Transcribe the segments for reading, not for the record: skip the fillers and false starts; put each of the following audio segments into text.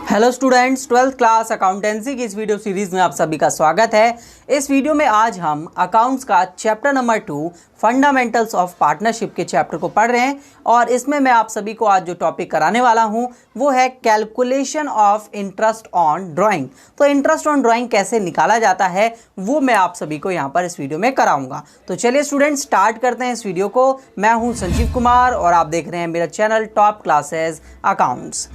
Hello students, 12th class accountancy की इस video series में आप सभी का स्वागत है। इस वीडियो में आज हम अकाउंट्स का chapter number 2 fundamentals of partnership के चैप्टर को पढ़ रहे हैं और इसमें मैं आप सभी को आज जो टॉपिक कराने वाला हूं वो है calculation of interest on drawing. तो इंटरेस्ट ऑन ड्राइंग कैसे निकाला जाता है वो मैं आप सभी को यहाँ पर इस वीडियो में कराऊंगा। तो चलिए स्टूडेंट्स, स्टार्ट करते हैं इस वीडियो को। मैं हूँ संजीव कुमार और आप देख रहे हैं मेरा चैनल टॉप क्लासेस अकाउंट्स।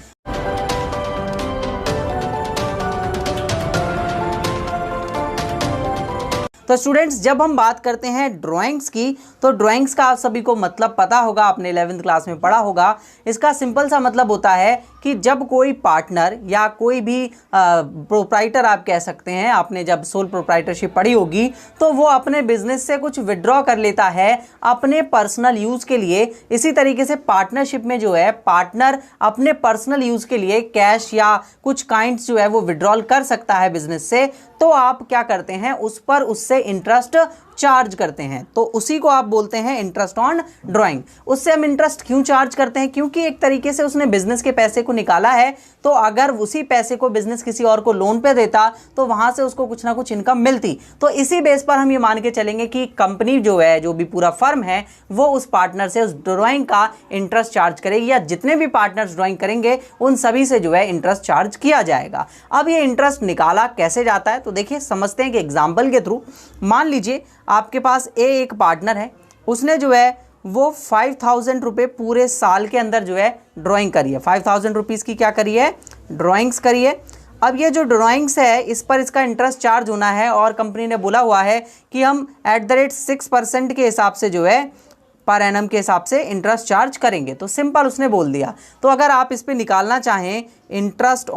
तो स्टूडेंट्स, जब हम बात करते हैं ड्राइंग्स की तो ड्राइंग्स का आप सभी को मतलब पता होगा, आपने 11th क्लास में पढ़ा होगा। इसका सिंपल सा मतलब होता है कि जब कोई पार्टनर या कोई भी प्रोप्राइटर आप कह सकते हैं, आपने जब सोल प्रोप्राइटरशिप पढ़ी होगी तो वो अपने बिजनेस से कुछ विड्रॉ कर लेता है अपने पर्सनल यूज़ के लिए। इसी तरीके से पार्टनरशिप में जो है पार्टनर अपने पर्सनल यूज़ के लिए कैश या कुछ काइंड्स जो है वो विड्रॉल कर सकता है बिजनेस से। तो आप क्या करते हैं, उस पर उससे इंटरेस्ट चार्ज करते हैं। तो उसी को आप बोलते हैं इंटरेस्ट ऑन ड्राइंग। उससे हम इंटरेस्ट क्यों चार्ज करते हैं? क्योंकि एक तरीके से उसने बिजनेस के पैसे को निकाला है, तो अगर उसी पैसे को बिजनेस किसी और को लोन पे देता तो वहां से उसको कुछ ना कुछ इनकम मिलती। तो इसी बेस पर हम ये मान के चलेंगे कि कंपनी जो है, जो भी पूरा फर्म है, वो उस पार्टनर से उस ड्राइंग का इंटरेस्ट चार्ज करेगी या जितने भी पार्टनर्स ड्राइंग करेंगे उन सभी से जो है इंटरेस्ट चार्ज किया जाएगा। अब ये इंटरेस्ट निकाला कैसे जाता है तो देखिए, समझते हैं कि एग्जाम्पल के थ्रू। मान लीजिए आपके पास एक पार्टनर है, उसने जो है वो 5000 रुपये पूरे साल के अंदर जो है ड्राइंग करी है। 5000 रुपीज़ की क्या करी है? ड्राइंग्स करी है। अब ये जो ड्राइंग्स है इस पर इसका इंटरेस्ट चार्ज होना है और कंपनी ने बोला हुआ है कि हम @6% के हिसाब से जो है पर एनम के हिसाब से इंटरेस्ट चार्ज करेंगे। तो सिंपल उसने बोल दिया। तो अगर आप इस पर निकालना चाहें इंटरेस्ट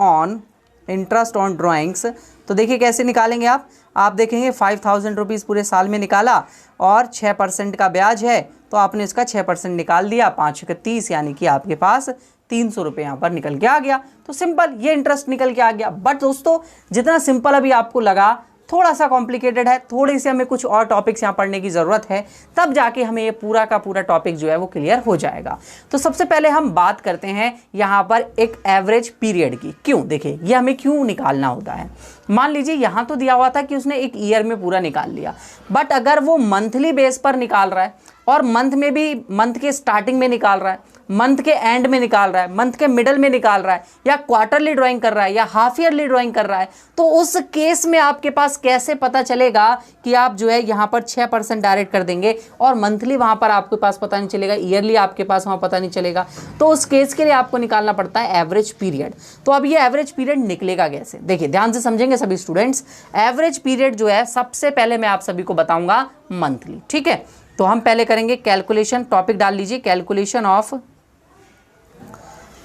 ऑन ड्राइंग्स तो देखिए कैसे निकालेंगे आप देखेंगे 5000 रुपीज़ पूरे साल में निकाला और 6% का ब्याज है, तो आपने इसका 6% निकाल दिया, 5 के 30, यानी कि आपके पास 300 रुपये यहाँ पर निकल के आ गया। तो सिंपल ये इंटरेस्ट निकल के आ गया। बट दोस्तों, जितना सिंपल अभी आपको लगा, थोड़ा सा कॉम्प्लिकेटेड है, थोड़ी सी हमें कुछ और टॉपिक्स यहाँ पढ़ने की ज़रूरत है, तब जाके हमें ये पूरा का पूरा टॉपिक जो है वो क्लियर हो जाएगा। तो सबसे पहले हम बात करते हैं यहाँ पर एक एवरेज पीरियड की। क्यों? देखिए, ये हमें क्यों निकालना होता है। मान लीजिए यहाँ तो दिया हुआ था कि उसने एक ईयर में पूरा निकाल लिया, बट अगर वो मंथली बेस पर निकाल रहा है और मंथ में भी मंथ के स्टार्टिंग में निकाल रहा है, मंथ के एंड में निकाल रहा है, मंथ के मिडल में निकाल रहा है, या क्वार्टरली ड्राइंग कर रहा है या हाफ ईयरली ड्राइंग कर रहा है, तो उस केस में आपके पास कैसे पता चलेगा कि आप जो है यहाँ पर 6% डायरेक्ट कर देंगे और मंथली वहाँ पर आपके पास पता नहीं चलेगा, ईयरली आपके पास वहाँ पता नहीं चलेगा। तो उस केस के लिए आपको निकालना पड़ता है एवरेज पीरियड। तो अब ये एवरेज पीरियड निकलेगा कैसे? देखिए, ध्यान से समझेंगे सभी स्टूडेंट्स। एवरेज पीरियड जो है सबसे पहले मैं आप सभी को बताऊंगा मंथली। ठीक है, तो हम पहले करेंगे कैलकुलेशन। टॉपिक डाल लीजिए, कैलकुलेशन ऑफ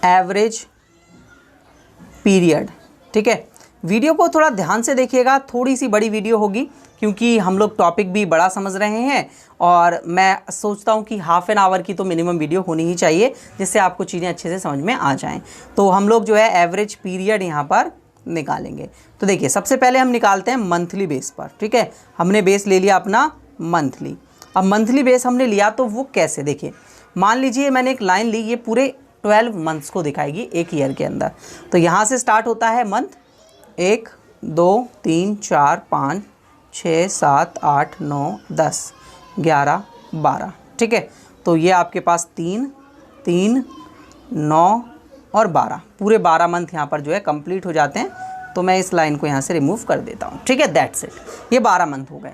एवरेज पीरियड। ठीक है, वीडियो को थोड़ा ध्यान से देखिएगा, थोड़ी सी बड़ी वीडियो होगी क्योंकि हम लोग टॉपिक भी बड़ा समझ रहे हैं और मैं सोचता हूं कि हाफ एन आवर की तो मिनिमम वीडियो होनी ही चाहिए जिससे आपको चीज़ें अच्छे से समझ में आ जाएं। तो हम लोग जो है एवरेज पीरियड यहाँ पर निकालेंगे। तो देखिए, सबसे पहले हम निकालते हैं मंथली बेस पर। ठीक है, हमने बेस ले लिया अपना मंथली। अब मंथली बेस हमने लिया तो वो कैसे? देखिए, मान लीजिए मैंने एक लाइन ली, ये पूरे 12 मंथ्स को दिखाएगी एक ईयर के अंदर। तो यहाँ से स्टार्ट होता है मंथ 1 2 3 4 5 6 7 8 9 10 11 12। ठीक है, तो ये आपके पास 3 3 9 और 12, पूरे 12 मंथ यहाँ पर जो है कंप्लीट हो जाते हैं। तो मैं इस लाइन को यहाँ से रिमूव कर देता हूँ। ठीक है, दैट्स इट, ये 12 मंथ हो गए।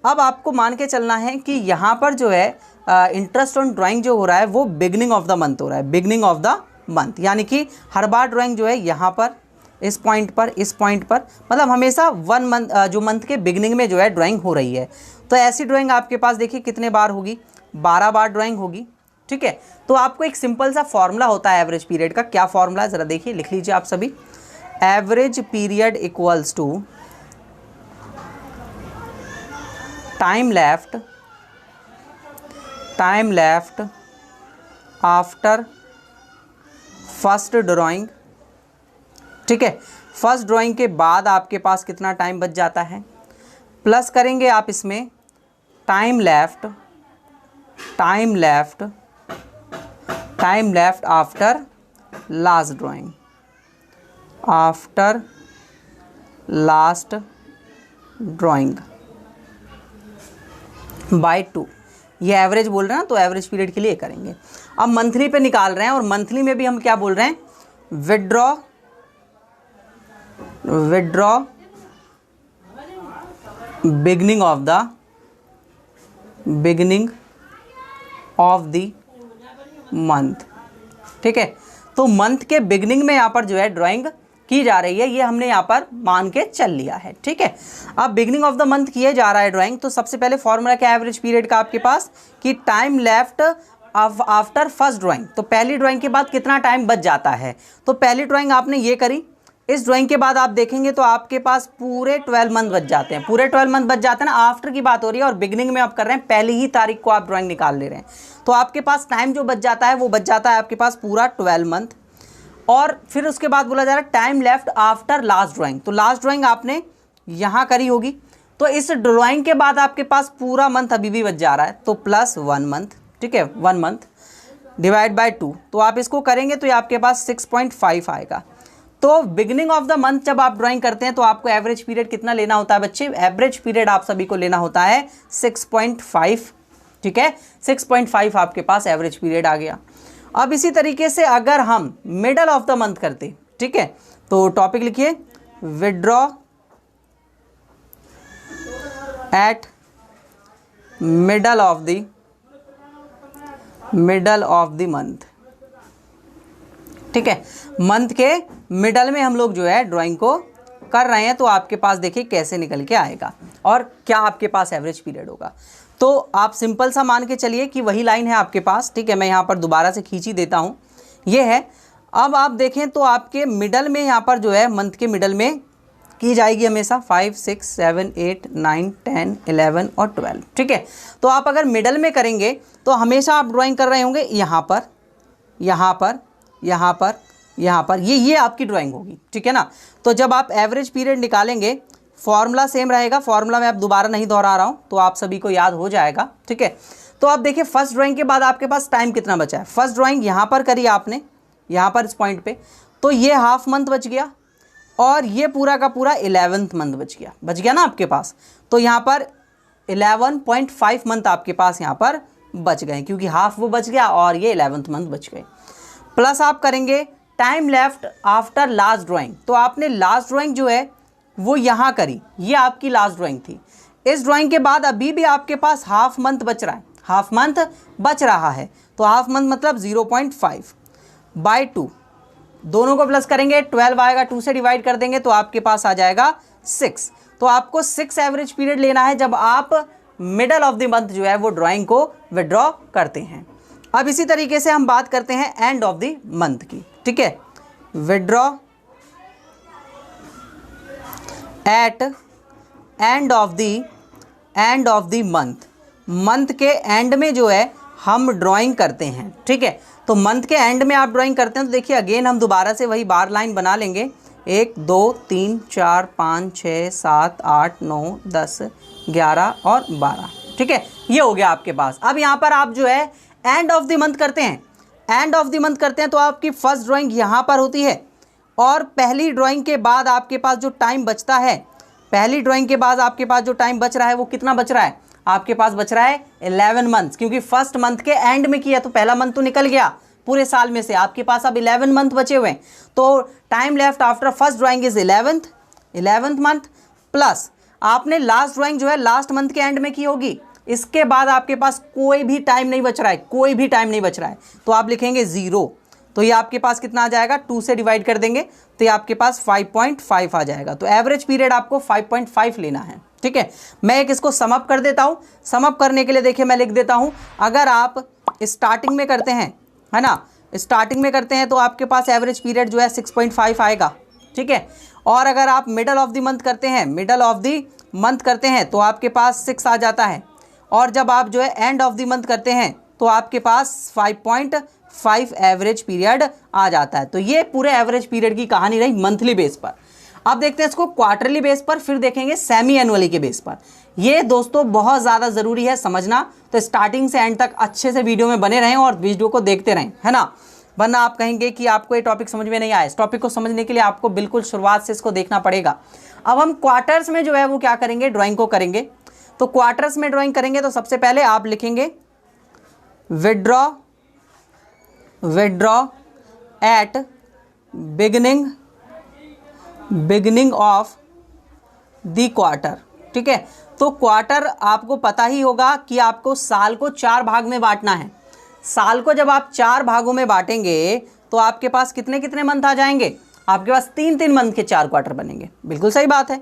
अब आपको मान के चलना है कि यहाँ पर जो है इंटरेस्ट ऑन ड्राइंग जो हो रहा है वो बिगनिंग ऑफ द मंथ हो रहा है, बिगनिंग ऑफ द मंथ, यानी कि हर बार ड्राइंग जो है यहाँ पर इस पॉइंट पर मतलब हमेशा 1 मंथ जो मंथ के बिगनिंग में जो है ड्राइंग हो रही है। तो ऐसी ड्राइंग आपके पास देखिए कितने बार होगी? 12 बार ड्राइंग होगी। ठीक है, तो आपको एक सिंपल सा फॉर्मूला होता है एवरेज पीरियड का। क्या फॉर्मूला है ज़रा देखिए, लिख लीजिए आप सभी। Average period equals to time left after first drawing. ठीक है, फर्स्ट ड्राइंग के बाद आपके पास कितना टाइम बच जाता है, प्लस करेंगे आप इसमें time left after last drawing. After last drawing by 2। ये एवरेज बोल रहे हैं ना, तो एवरेज पीरियड के लिए करेंगे। अब मंथली पे निकाल रहे हैं, और मंथली में भी हम क्या बोल रहे हैं, withdraw beginning of the month. ठीक है, तो मंथ के बिगनिंग में यहाँ पर जो है ड्राइंग की जा रही है, ये हमने यहाँ पर मान के चल लिया है। ठीक है, अब बिगनिंग ऑफ द मंथ किए जा रहा है ड्राइंग, तो सबसे पहले फॉर्मूला क्या है एवरेज पीरियड का आपके पास, कि time left after first drawing. तो पहली ड्राइंग के बाद कितना टाइम बच जाता है, तो पहली ड्राइंग आपने ये करी, इस ड्राइंग के बाद आप देखेंगे तो आपके पास पूरे 12 मंथ बच जाते हैं। पूरे 12 मंथ बच जाते हैं ना, आफ्टर की बात हो रही है, और बिगनिंग में आप कर रहे हैं पहली ही तारीख को आप ड्राइंग निकाल ले रहे हैं, तो आपके पास टाइम जो बच जाता है वो बच जाता है आपके पास पूरा 12 मंथ। और फिर उसके बाद बोला जा रहा है time left after last drawing. तो लास्ट ड्राइंग आपने यहाँ करी होगी, तो इस ड्राइंग के बाद आपके पास पूरा मंथ अभी भी बच जा रहा है, तो प्लस 1 मंथ। ठीक है, 1 मंथ डिवाइड बाय 2, तो आप इसको करेंगे तो ये आपके पास 6.5 आएगा। तो बिगनिंग ऑफ द मंथ जब आप ड्राइंग करते हैं तो आपको एवरेज पीरियड कितना लेना होता है बच्चे, एवरेज पीरियड आप सभी को लेना होता है 6.5। ठीक है, 6.5 आपके पास एवरेज पीरियड आ गया। अब इसी तरीके से अगर हम मिडल ऑफ द मंथ करते, ठीक है, तो टॉपिक लिखिए withdraw at middle of the month. ठीक है, मंथ के मिडल में हम लोग जो है ड्राइंग को कर रहे हैं, तो आपके पास देखिए कैसे निकल के आएगा और क्या आपके पास एवरेज पीरियड होगा। तो आप सिंपल सा मान के चलिए कि वही लाइन है आपके पास। ठीक है, मैं यहाँ पर दोबारा से खींची देता हूँ, ये है। अब आप देखें तो आपके मिडल में यहाँ पर जो है मंथ के मिडल में की जाएगी हमेशा 5, 6, 7, 8, 9, 10, 11 और 12। ठीक है, तो आप अगर मिडल में करेंगे तो हमेशा आप ड्राइंग कर रहे होंगे यहाँ पर, यहाँ पर, यहाँ पर, यहाँ पर, ये आपकी ड्राइंग होगी। ठीक है ना, तो जब आप एवरेज पीरियड निकालेंगे फॉर्मूला सेम रहेगा, फॉर्मूला मैं अब दोबारा नहीं दोहरा रहा हूँ, तो आप सभी को याद हो जाएगा। ठीक है, तो आप देखिए फर्स्ट ड्राइंग के बाद आपके पास टाइम कितना बचा है। फर्स्ट ड्राइंग यहाँ पर करी आपने, यहाँ पर इस पॉइंट पे, तो ये हाफ मंथ बच गया, और ये पूरा का पूरा 11th मंथ बच गया ना आपके पास। तो यहाँ पर 11.5 मंथ आपके पास यहाँ पर बच गए, क्योंकि हाफ वो बच गया और ये 11th मंथ बच गए। प्लस आप करेंगे time left after last drawing. तो आपने लास्ट ड्राइंग जो है वो यहाँ करी, ये आपकी लास्ट ड्राइंग थी। इस ड्राइंग के बाद अभी भी आपके पास हाफ मंथ बच रहा है, हाफ मंथ बच रहा है, तो हाफ मंथ मतलब 0.5 बाय 2, दोनों को प्लस करेंगे 12 आएगा, 2 से डिवाइड कर देंगे तो आपके पास आ जाएगा 6। तो आपको 6 एवरेज पीरियड लेना है जब आप मिडल ऑफ द मंथ जो है वो ड्राइंग को विड्रॉ करते हैं। अब इसी तरीके से हम बात करते हैं एंड ऑफ द मंथ की। ठीक है, withdraw at end of the month के एंड में जो है हम ड्राइंग करते हैं। ठीक है, तो मंथ के एंड में आप ड्राइंग करते हैं, तो देखिए अगेन हम दोबारा से वही बार लाइन बना लेंगे, 1, 2, 3, 4, 5, 6, 7, 8, 9, 10, 11 और 12। ठीक है, ये हो गया आपके पास। अब यहाँ पर आप जो है एंड ऑफ द मंथ करते हैं, एंड ऑफ द मंथ करते हैं तो आपकी फर्स्ट ड्राइंग यहाँ पर होती है, और पहली ड्राइंग के बाद आपके पास जो टाइम बचता है, पहली ड्राइंग के बाद आपके पास जो टाइम बच रहा है वो कितना बच रहा है, आपके पास बच रहा है 11 मंथ, क्योंकि फर्स्ट मंथ के एंड में किया तो पहला मंथ तो निकल गया पूरे साल में से, आपके पास अब 11 मंथ बचे हुए हैं। तो time left after first drawing is 11th month, plus आपने लास्ट ड्राइंग जो है लास्ट मंथ के एंड में की होगी, इसके बाद आपके पास कोई भी टाइम नहीं बच रहा है, कोई भी टाइम नहीं बच रहा है, तो आप लिखेंगे 0। तो ये आपके पास कितना आ जाएगा, 2 से डिवाइड कर देंगे तो ये आपके पास 5.5 आ जाएगा। तो एवरेज पीरियड आपको 5.5 लेना है। ठीक है, मैं एक इसको सम अप कर देता हूँ। सम अप करने के लिए देखिए मैं लिख देता हूँ, अगर आप स्टार्टिंग में करते हैं, है ना, स्टार्टिंग में करते हैं तो आपके पास एवरेज पीरियड जो है 6.5 आएगा। ठीक है, और अगर आप मिडल ऑफ द मंथ करते हैं, मिडल ऑफ द मंथ करते हैं तो आपके पास 6 आ जाता है, और जब आप जो है एंड ऑफ द मंथ करते हैं तो आपके पास 5.5 एवरेज पीरियड आ जाता है। तो ये पूरे एवरेज पीरियड की कहानी रही मंथली बेस पर। अब देखते हैं इसको क्वार्टरली बेस पर, फिर देखेंगे सेमी एनुअली के बेस पर। ये दोस्तों बहुत ज़्यादा ज़रूरी है समझना, तो स्टार्टिंग से एंड तक अच्छे से वीडियो में बने रहें और वीडियो को देखते रहें, है ना। वरना आप कहेंगे कि आपको ये टॉपिक समझ में नहीं आया। इस टॉपिक को समझने के लिए आपको बिल्कुल शुरुआत से इसको देखना पड़ेगा। अब हम क्वार्टर्स में जो है वो क्या करेंगे, ड्राइंग को करेंगे। तो क्वार्टर्स में ड्राइंग करेंगे तो सबसे पहले आप लिखेंगे withdraw at beginning of the quarter. ठीक है, तो क्वार्टर आपको पता ही होगा कि आपको साल को 4 भाग में बांटना है। साल को जब आप 4 भागों में बांटेंगे तो आपके पास कितने कितने मंथ आ जाएंगे, आपके पास 3-3 मंथ के 4 क्वार्टर बनेंगे। बिल्कुल सही बात है।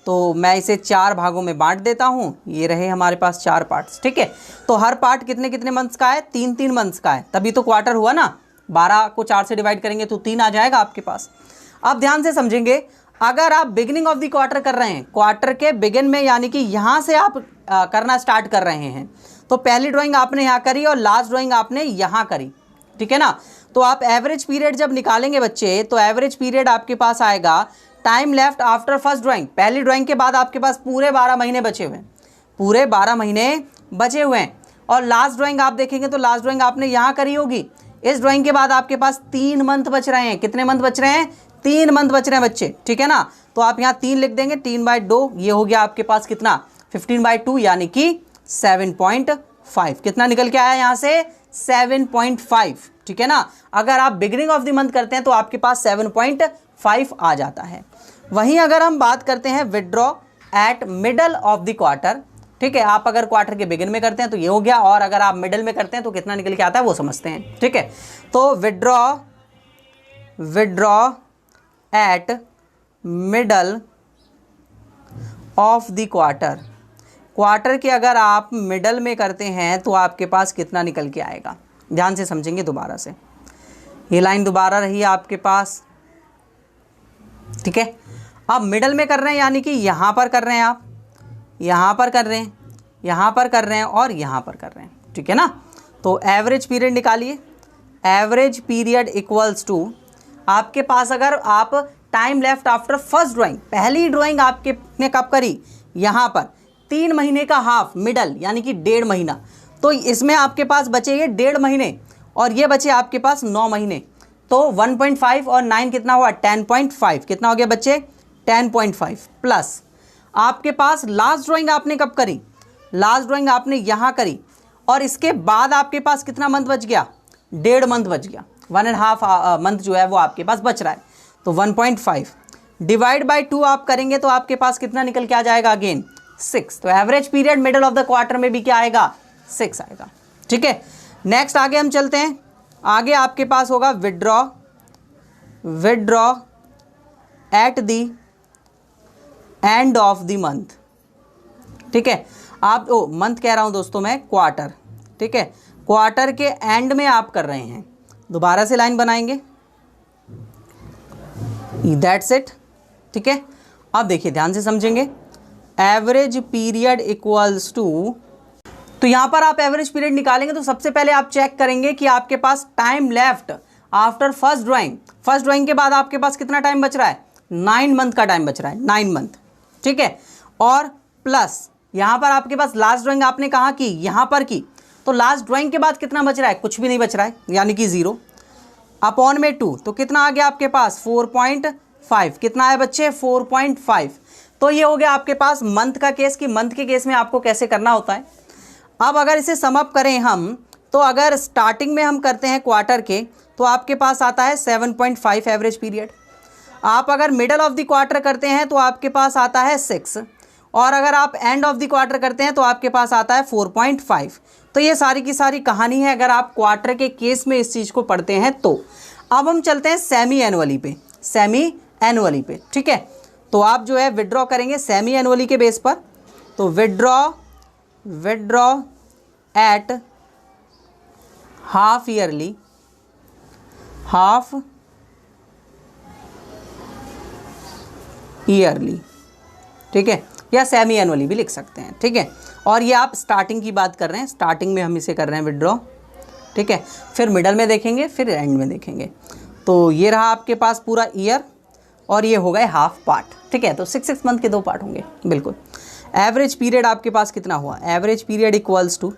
तो मैं इसे 4 भागों में बांट देता हूँ, ये रहे हमारे पास 4 पार्ट्स। ठीक है, तो हर पार्ट कितने कितने मंथ्स का है, 3-3 मंथ्स का है, तभी तो क्वार्टर हुआ ना। 12 को 4 से डिवाइड करेंगे तो 3 आ जाएगा आपके पास। अब ध्यान से समझेंगे, अगर आप बिगिनिंग ऑफ द क्वार्टर कर रहे हैं, क्वार्टर के बिगिन में यानी कि यहाँ से आप करना स्टार्ट कर रहे हैं, तो पहली ड्राइंग आपने यहाँ करी और लास्ट ड्राइंग आपने यहाँ करी। ठीक है ना, तो आप एवरेज पीरियड जब निकालेंगे बच्चे, तो एवरेज पीरियड आपके पास आएगा time left after first drawing. पहली ड्राइंग के बाद आपके पास पूरे 12 महीने बचे हुए हैं, पूरे 12 महीने बचे हुए हैं। और लास्ट ड्राइंग आप देखेंगे तो लास्ट ड्राइंग आपने यहाँ करी होगी। इस ड्राइंग के बाद आपके पास 3 मंथ बच रहे हैं। कितने मंथ बच रहे हैं, 3 मंथ बच रहे हैं बच्चे। ठीक है ना, तो आप यहाँ 3 लिख देंगे, 3/2, ये हो गया आपके पास कितना, 15/2 यानी कि 7.5। कितना निकल के आया यहाँ से, 7.5। ठीक है ना, अगर आप बिगिनिंग ऑफ द मंथ करते हैं तो आपके पास 7.5 आ जाता है। वहीं अगर हम बात करते हैं withdraw at middle of the quarter, ठीक है, आप अगर क्वार्टर के बिगिन में करते हैं तो ये हो गया, और अगर आप मिडल में करते हैं तो कितना निकल के आता है वो समझते हैं। ठीक है, तो withdraw at middle of the quarter, quarter के अगर आप मिडल में करते हैं तो आपके पास कितना निकल के आएगा। ध्यान से समझेंगे दोबारा से, ये लाइन दोबारा रही आपके पास। ठीक है, अब मिडल में कर रहे हैं यानी कि यहाँ पर कर रहे हैं, आप यहाँ पर कर रहे हैं, यहाँ पर कर रहे हैं और यहाँ पर कर रहे हैं। ठीक है ना, तो एवरेज पीरियड निकालिए। एवरेज पीरियड इक्वल्स टू, आपके पास अगर आप time left after first drawing, पहली ड्राइंग आपके ने कब करी, यहाँ पर 3 महीने का हाफ मिडल यानी कि 1.5 महीना, तो इसमें आपके पास बचे ये 1.5 महीने और ये बचे आपके पास 9 महीने। तो 1.5 और 9 कितना हुआ, 10.5। कितना हो गया बच्चे, 10.5 प्लस आपके पास लास्ट ड्राइंग आपने कब करी, लास्ट ड्राइंग आपने यहाँ करी और इसके बाद आपके पास कितना मंथ बच गया, 1.5 मंथ बच गया। 1.5 मंथ जो है वो आपके पास बच रहा है। तो 1.5 डिवाइड बाई 2 आप करेंगे तो आपके पास कितना निकल के आ जाएगा, अगेन 6। तो average period middle of the quarter में भी क्या आएगा, 6 आएगा। ठीक है, नेक्स्ट आगे हम चलते हैं। आगे आपके पास होगा withdraw at the end of the month. ठीक है, आप मंथ कह रहा हूं दोस्तों मैं, क्वार्टर। ठीक है, क्वार्टर के एंड में आप कर रहे हैं। दोबारा से लाइन बनाएंगे, दैट्स इट। ठीक है, अब देखिए ध्यान से समझेंगे, एवरेज पीरियड इक्वल्स टू, तो यहां पर आप एवरेज पीरियड निकालेंगे तो सबसे पहले आप चेक करेंगे कि आपके पास time left after first drawing, first drawing के बाद आपके पास कितना टाइम बच रहा है, 9 मंथ का टाइम बच रहा है, 9 मंथ। ठीक है, और प्लस यहां पर आपके पास लास्ट ड्राइंग आपने कहाँ की, यहां पर की, तो लास्ट ड्राइंग के बाद कितना बच रहा है, कुछ भी नहीं बच रहा है यानी कि 0 अपॉन में 2, तो कितना आ गया आपके पास 4.5। कितना है बच्चे, 4.5। तो ये हो गया आपके पास मंथ का केस, कि मंथ के केस में आपको कैसे करना होता है। अब अगर इसे सम अप करें हम, तो अगर स्टार्टिंग में हम करते हैं क्वार्टर के तो आपके पास आता है 7.5 एवरेज पीरियड। आप अगर मिडल ऑफ द क्वार्टर करते हैं तो आपके पास आता है 6, और अगर आप एंड ऑफ द क्वार्टर करते हैं तो आपके पास आता है 4.5। तो ये सारी की सारी कहानी है अगर आप क्वार्टर के केस में इस चीज़ को पढ़ते हैं तो। अब हम चलते हैं सेमी एनुअली पे, सेमी एनुअली पे। ठीक है, तो आप जो है विड्रॉ करेंगे सेमी एनुअली के बेस पर। तो withdraw at half yearly, half yearly, ठीक है, या सेमी एनुअली भी लिख सकते हैं। ठीक है, और ये आप स्टार्टिंग की बात कर रहे हैं, स्टार्टिंग में हम इसे कर रहे हैं विड्रॉ। ठीक है, फिर मिडल में देखेंगे, फिर एंड में देखेंगे। तो ये रहा आपके पास पूरा ईयर और ये हो गए हाफ पार्ट। ठीक है, तो 6 मंथ के 2 पार्ट होंगे बिल्कुल। एवरेज पीरियड आपके पास कितना हुआ, average period equals to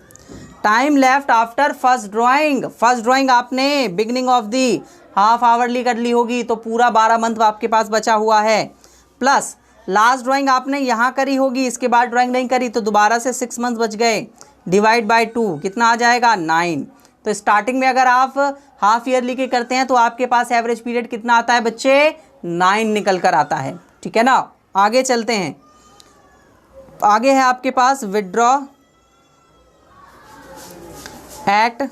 time left after first drawing, first drawing आपने beginning of the half hourly कर ली होगी, तो पूरा 12 मंथ आपके पास बचा हुआ है, प्लस लास्ट ड्राइंग आपने यहाँ करी होगी, इसके बाद ड्राइंग नहीं करी तो दोबारा से 6 मंथ बच गए, डिवाइड बाय 2 कितना आ जाएगा 9। तो स्टार्टिंग में अगर आप हाफ ईयरली के करते हैं तो आपके पास एवरेज पीरियड कितना आता है बच्चे 9 निकल कर आता है। ठीक है ना, आगे चलते हैं। आगे है आपके पास withdraw at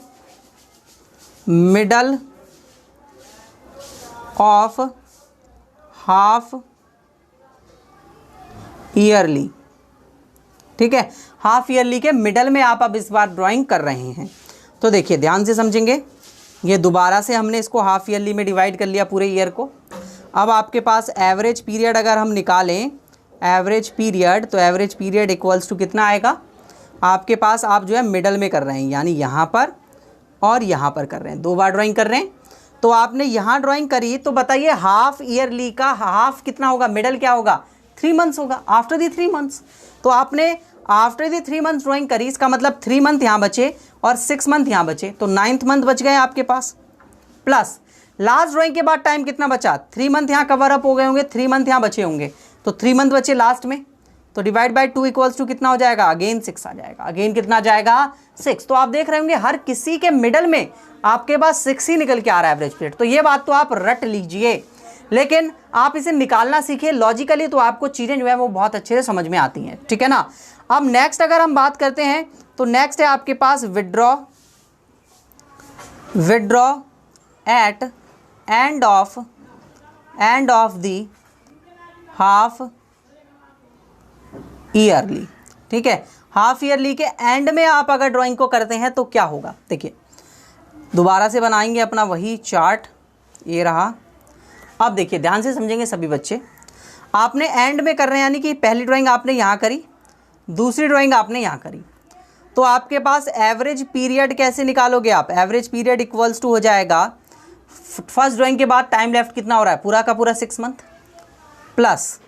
middle of half yearly. ठीक है, हाफ ईयरली के मिडल में आप अब इस बार ड्राइंग कर रहे हैं। तो देखिए ध्यान से समझेंगे, ये दोबारा से हमने इसको हाफ ईयरली में डिवाइड कर लिया पूरे ईयर को। अब आपके पास एवरेज पीरियड अगर हम निकालें, एवरेज पीरियड, तो एवरेज पीरियड इक्वल्स टू कितना आएगा आपके पास, आप जो है मिडल में कर रहे हैं, यानी यहाँ पर और यहाँ पर कर रहे हैं, 2 बार ड्राइंग कर रहे हैं। तो आपने यहाँ ड्राइंग करी, तो बताइए हाफ ईयरली का हाफ कितना होगा, मिडल क्या होगा 3 मंथ्स होगा, आफ्टर दी 3 मंथ्स। तो आपने आफ्टर दी 3 मंथ्स ड्राइंग करी, इसका मतलब 3 मंथ यहाँ बचे और 6 मंथ यहाँ बचे, तो 9th मंथ बच गए आपके पास। प्लस लास्ट ड्राइंग के बाद टाइम कितना बचा, 3 मंथ यहाँ कवर अप हो गए होंगे, 3 मंथ यहाँ बचे होंगे, तो 3 मंथ बचे लास्ट में, तो डिवाइड बाय 2 इक्वल्स टू कितना हो जाएगा, अगेन 6 आ जाएगा, अगेन कितना आ जाएगा 6। तो आप देख रहे होंगे हर किसी के मिडल में आपके पास 6 ही निकल के आ रहा है एवरेज पीरियड। तो ये बात तो आप रट लीजिए, लेकिन आप इसे निकालना सीखिए लॉजिकली, तो आपको चीज़ें जो है वो बहुत अच्छे से समझ में आती हैं। ठीक है ना। अब नेक्स्ट अगर हम बात करते हैं तो नेक्स्ट है आपके पास withdraw at end of the half yearly. ठीक है, हाफ ईयरली के एंड में आप अगर ड्राइंग को करते हैं तो क्या होगा, देखिए दोबारा से बनाएंगे अपना वही चार्ट, ये रहा। अब देखिए ध्यान से समझेंगे सभी बच्चे, आपने एंड में कर रहे हैं, यानी कि पहली ड्राइंग आपने यहाँ करी, दूसरी ड्राइंग आपने यहाँ करी, तो आपके पास एवरेज पीरियड कैसे निकालोगे आप, एवरेज पीरियड इक्वल्स टू हो जाएगा फर्स्ट ड्राइंग के बाद टाइम लेफ्ट कितना हो रहा है, पूरा का पूरा 6 month, plus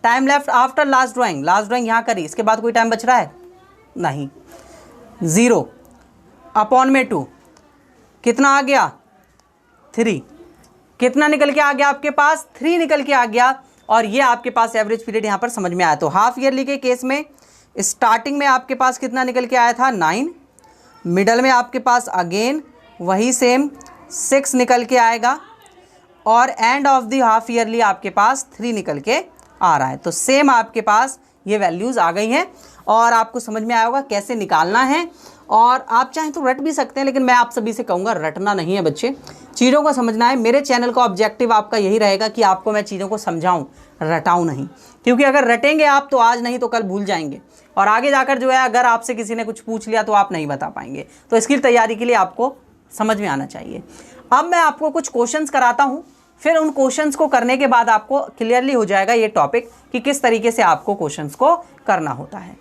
time left after last drawing, last drawing यहाँ करी, इसके बाद कोई टाइम बच रहा है नहीं, 0 अपॉन में 2 कितना आ गया 3, कितना निकल के आ गया आपके पास 3 निकल के आ गया, और ये आपके पास एवरेज पीरियड यहाँ पर समझ में आया। तो हाफ ईयरली के केस में स्टार्टिंग में आपके पास कितना निकल के आया था 9, मिडल में आपके पास अगेन वही सेम 6 निकल के आएगा, और and of the half yearly आपके पास 3 निकल के आ रहा है। तो सेम आपके पास ये वैल्यूज़ आ गई हैं, और आपको समझ में आया होगा कैसे निकालना है। और आप चाहें तो रट भी सकते हैं, लेकिन मैं आप सभी से कहूँगा रटना नहीं है बच्चे, चीज़ों को समझना है। मेरे चैनल का ऑब्जेक्टिव आपका यही रहेगा कि आपको मैं चीज़ों को समझाऊँ, रटाऊँ नहीं, क्योंकि अगर रटेंगे आप तो आज नहीं तो कल भूल जाएंगे, और आगे जाकर जो है अगर आपसे किसी ने कुछ पूछ लिया तो आप नहीं बता पाएंगे। तो इसकी तैयारी के लिए आपको समझ में आना चाहिए। अब मैं आपको कुछ क्वेश्चंस कराता हूँ, फिर उन क्वेश्चंस को करने के बाद आपको क्लियरली हो जाएगा ये टॉपिक कि किस तरीके से आपको क्वेश्चंस को करना होता है।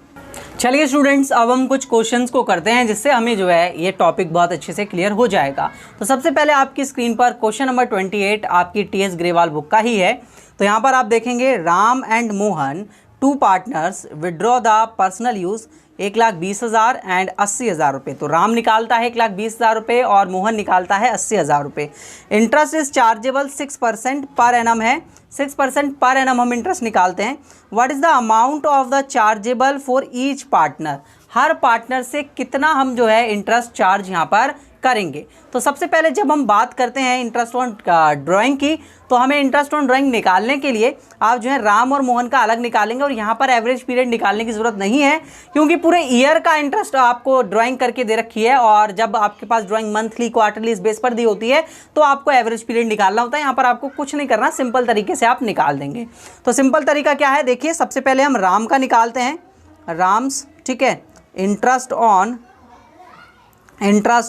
चलिए स्टूडेंट्स, अब हम कुछ क्वेश्चंस को करते हैं जिससे हमें जो है ये टॉपिक बहुत अच्छे से क्लियर हो जाएगा। तो सबसे पहले आपकी स्क्रीन पर क्वेश्चन नंबर 28 आपकी TS ग्रेवाल बुक का ही है। तो यहाँ पर आप देखेंगे Ram and Mohan 2 partners withdraw the personal use 1,20,000 and 80,000 रुपये। तो राम निकालता है 1,20,000 रुपये और मोहन निकालता है 80,000 रुपये। Interest is chargeable 6% per annum है, 6% पर एनम हम इंटरेस्ट निकालते हैं। What is the amount of the chargeable for each partner, her partner से कितना हम जो है इंटरेस्ट चार्ज यहाँ पर करेंगे। तो सबसे पहले जब हम बात करते हैं इंटरेस्ट ऑन ड्राइंग की, तो हमें इंटरेस्ट ऑन ड्राइंग निकालने के लिए आप जो है राम और मोहन का अलग निकालेंगे, और यहाँ पर एवरेज पीरियड निकालने की ज़रूरत नहीं है, क्योंकि पूरे ईयर का इंटरेस्ट आपको ड्राइंग करके दे रखी है। और जब आपके पास ड्राइंग मंथली क्वार्टरली इस बेस पर दी होती है तो आपको एवरेज पीरियड निकालना होता है। यहाँ पर आपको कुछ नहीं करना, सिंपल तरीके से आप निकाल देंगे। तो सिंपल तरीका क्या है, देखिए सबसे पहले हम राम का निकालते हैं, राम्स, ठीक है, इंटरेस्ट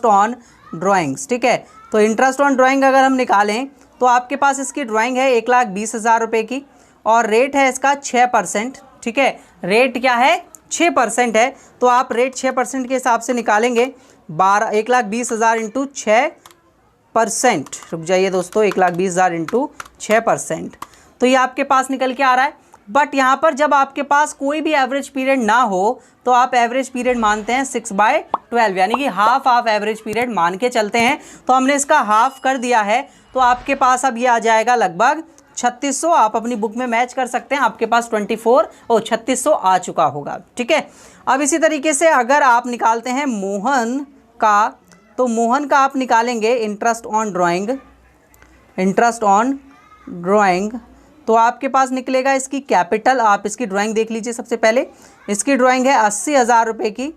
ऑन ड्राइंग्स, ठीक है। तो इंटरेस्ट ऑन ड्राइंग अगर हम निकालें तो आपके पास इसकी ड्राइंग है 1,20,000 रुपये की, और रेट है इसका 6%, ठीक है। रेट क्या है 6% है, तो आप रेट 6% के हिसाब से निकालेंगे। 1,20,000 इंटू 6%, रुक जाइए दोस्तों, 1,20,000 इंटू 6%, तो ये आपके पास निकल के आ रहा है बट यहाँ पर जब आपके पास कोई भी एवरेज पीरियड ना हो तो आप एवरेज पीरियड मानते हैं 6/12, यानी कि हाफ ऑफ एवरेज पीरियड मान के चलते हैं। तो हमने इसका हाफ कर दिया है, तो आपके पास अब ये आ जाएगा लगभग 3600। आप अपनी बुक में मैच कर सकते हैं, आपके पास 3600 आ चुका होगा। ठीक है, अब इसी तरीके से अगर आप निकालते हैं मोहन का, तो मोहन का आप निकालेंगे इंटरेस्ट ऑन ड्राइंग, तो आपके पास निकलेगा इसकी कैपिटल। आप इसकी ड्राइंग देख लीजिए। सबसे पहले इसकी ड्राइंग है 80,000 रुपये की।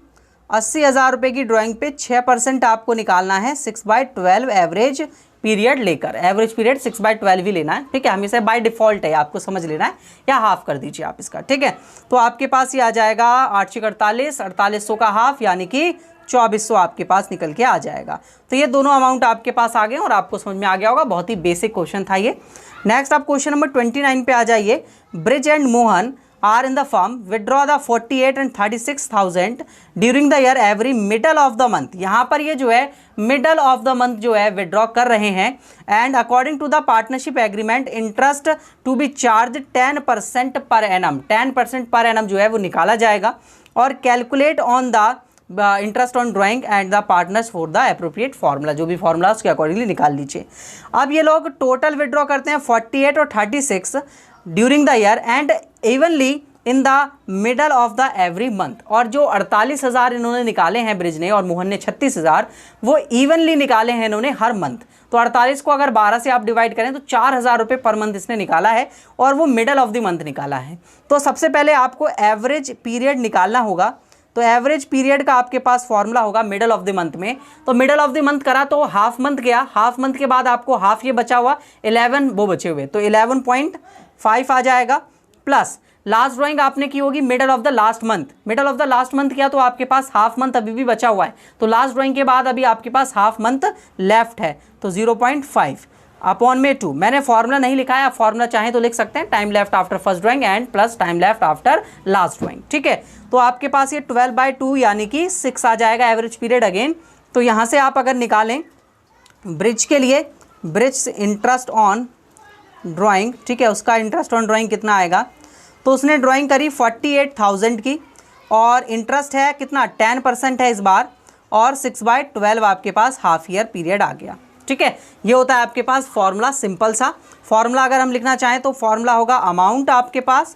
80,000 रुपये की ड्राइंग पे 6% आपको निकालना है 6/12 एवरेज पीरियड लेकर। एवरेज पीरियड 6/12 ही लेना है। ठीक है, हमेशा बाय डिफॉल्ट है, आपको समझ लेना है, या हाफ कर दीजिए आप इसका। ठीक है, तो आपके पास ये आ जाएगा 8×48, 4800 का हाफ, यानी कि 2400 आपके पास निकल के आ जाएगा। तो ये दोनों अमाउंट आपके पास आ गए और आपको समझ में आ गया होगा। बहुत ही बेसिक क्वेश्चन था ये। नेक्स्ट आप क्वेश्चन नंबर 29 पे आ जाइए। Brij and Mohan are in the firm, withdraw the 48 and 36,000 during the year every middle of the month. यहाँ पर ये जो है मिडल ऑफ द मंथ जो है विड्रॉ कर रहे हैं। And according to the partnership agreement interest to be charge 10% per annum. 10% per annum जो है वो निकाला जाएगा। और calculate on the interest on drawing and the partners for the appropriate formula. जो भी फार्मूला उसके अकॉर्डिंगली निकाल लीजिए। अब ये लोग टोटल विड्रॉ करते हैं 48 और 36 during the year and evenly in the middle of the every month. और जो 48,000 इन्होंने निकाले हैं ब्रिज ने और मोहन ने 36,000, वो इवनली निकाले हैं इन्होंने हर मंथ। तो 48 को अगर 12 से आप डिवाइड करें तो 4,000 रुपये पर मंथ इसने निकाला है और वो मिडल ऑफ द मंथ निकाला है। तो सबसे पहले आपको एवरेज पीरियड निकालना होगा। तो एवरेज पीरियड का आपके पास फॉर्मूला होगा मिडल ऑफ द मंथ में। तो मिडल ऑफ द मंथ करा तो हाफ मंथ गया, हाफ मंथ के बाद आपको हाफ ये बचा हुआ 11 वो बचे हुए, तो 11.5 आ जाएगा। प्लस लास्ट ड्राइंग आपने की होगी middle of the last month. Middle of the last month किया तो आपके पास हाफ मंथ अभी भी बचा हुआ है। तो लास्ट ड्राइंग के बाद अभी आपके पास हाफ मंथ लेफ्ट है, तो 0.5 अपॉन में 2। मैंने फॉर्मूला नहीं लिखा है, आप फॉर्मूला चाहें तो लिख सकते हैं, time left after first drawing and plus time left after last drawing. ठीक है, तो आपके पास ये 12/2 यानी कि 6 आ जाएगा एवरेज पीरियड अगेन। तो यहाँ से आप अगर निकालें ब्रिज के लिए, ब्रिज इंटरेस्ट ऑन ड्राइंग, ठीक है, उसका इंटरेस्ट ऑन ड्राइंग कितना आएगा। तो उसने ड्राइंग करी 48,000 की और इंटरेस्ट है कितना 10% है इस बार, और 6/12 आपके पास हाफ ईयर पीरियड आ गया। ठीक है, ये होता है आपके पास फॉर्मूला, सिंपल सा फॉर्मूला। अगर हम लिखना चाहें तो फॉर्मूला होगा अमाउंट आपके पास,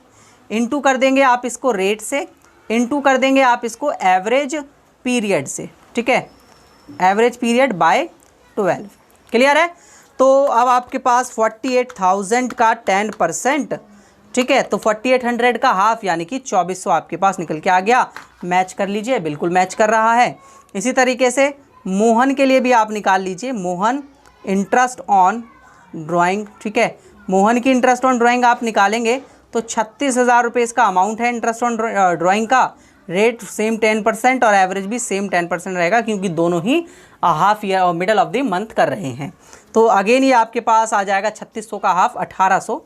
इनटू कर देंगे आप इसको रेट से, इनटू कर देंगे आप इसको एवरेज पीरियड से। ठीक है, एवरेज पीरियड बाय 12। क्लियर है। तो अब आपके पास 48,000 का 10%, ठीक है, तो 4800 का हाफ यानी कि 2400 आपके पास निकल के आ गया। मैच कर लीजिए, बिल्कुल मैच कर रहा है। इसी तरीके से मोहन के लिए भी आप निकाल लीजिए, मोहन इंटरेस्ट ऑन ड्राइंग। ठीक है, मोहन की इंटरेस्ट ऑन ड्राइंग आप निकालेंगे तो 36,000 रुपये इसका अमाउंट है इंटरेस्ट ऑन ड्राइंग का। रेट सेम 10% और एवरेज भी सेम 10% रहेगा, क्योंकि दोनों ही हाफ ईयर और मिडल ऑफ द मंथ कर रहे हैं। तो अगेन ये आपके पास आ जाएगा 3600 का हाफ 1800।